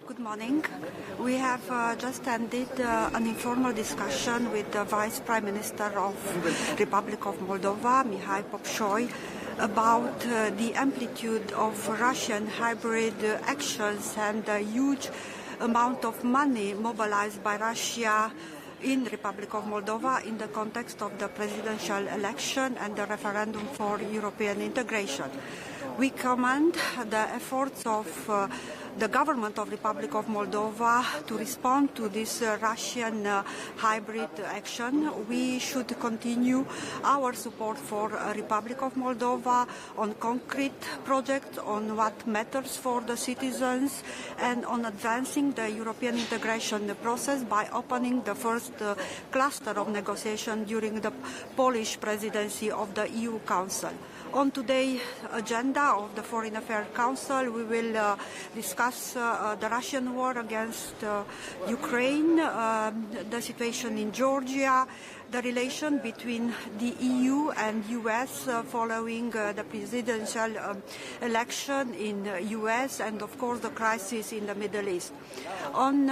Good morning. We have just ended an informal discussion with the Vice Prime Minister of Republic of Moldova, Mihai Popșoi, about the amplitude of Russian hybrid actions and the huge amount of money mobilized by Russia in Republic of Moldova in the context of the presidential election and the referendum for European integration. We commend the efforts of the government of Republic of Moldova to respond to this Russian hybrid action. We should continue our support for Republic of Moldova on concrete projects, on what matters for the citizens, and on advancing the European integration process by opening the first cluster of negotiation during the Polish presidency of the EU Council. On today's agenda of the Foreign Affairs Council, we will discuss the Russian war against Ukraine, the situation in Georgia, the relation between the EU and US following the presidential election in US, and of course the crisis in the Middle East. On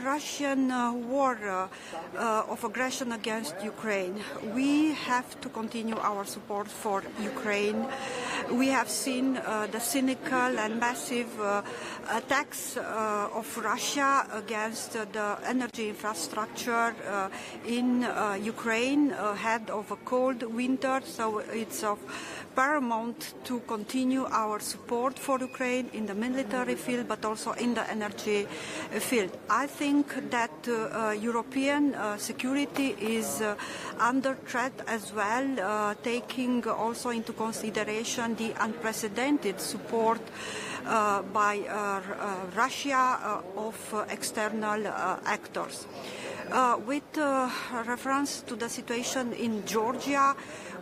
Russian war of aggression against Ukraine, we have to continue our support for Ukraine. We have seen the cynical and massive attacks of Russia against the energy infrastructure in Ukraine ahead of a cold winter, so it's of paramount to continue our support for Ukraine in the military field, but also in the energy field. I think that European security is under threat as well, taking also into consideration the unprecedented support by Russia of external actors. With reference to the situation in Georgia,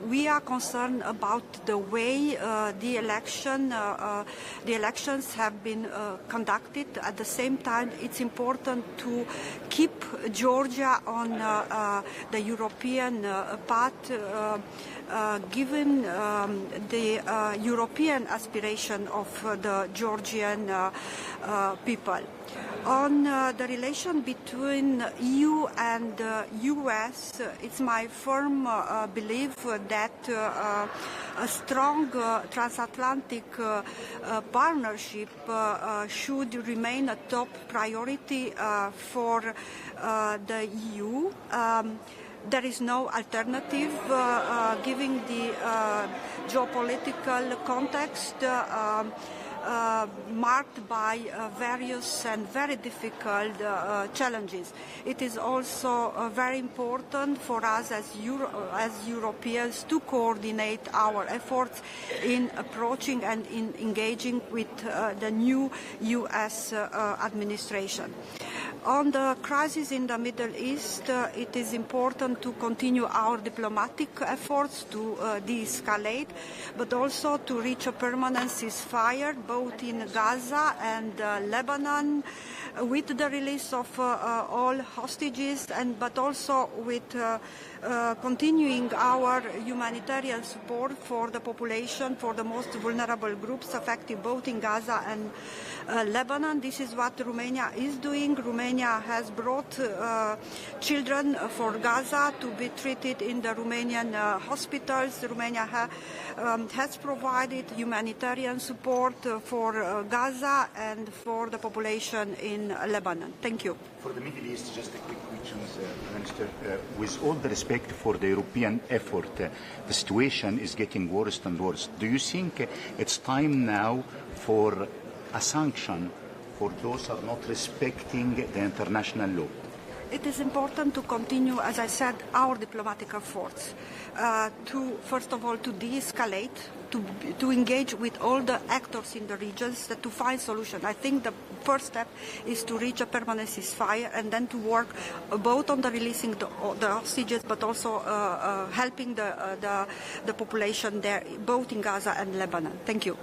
we are concerned about the way the elections have been conducted. At the same time, it's important to keep Georgia on the European path, given the European aspiration of the Georgian people. On the relation between EU and US, it's my firm belief that a strong transatlantic partnership should remain a top priority for the EU. There is no alternative, given the geopolitical context marked by various and very difficult challenges. It is also very important for us as Europeans to coordinate our efforts in approaching and in engaging with the new US administration. On the crisis in the Middle East, it is important to continue our diplomatic efforts to de-escalate, but also to reach a permanent ceasefire both in Gaza and Lebanon, with the release of all hostages, but also with continuing our humanitarian support for the population, for the most vulnerable groups affected both in Gaza and Lebanon. This is what Romania is doing. Romania has brought children for Gaza to be treated in the Romanian hospitals. Romania has provided humanitarian support for Gaza and for the population in Lebanon. Thank you. For the Middle East, just a quick question, Minister. With all the respect for the European effort, the situation is getting worse and worse. Do you think it's time now for a sanction for those who are not respecting the international law? It is important to continue, as I said, our diplomatic efforts first of all, to de-escalate, to engage with all the actors in the regions to find solutions. I think the first step is to reach a permanent ceasefire and then to work both on the releasing the hostages, but also helping the population there, both in Gaza and Lebanon. Thank you.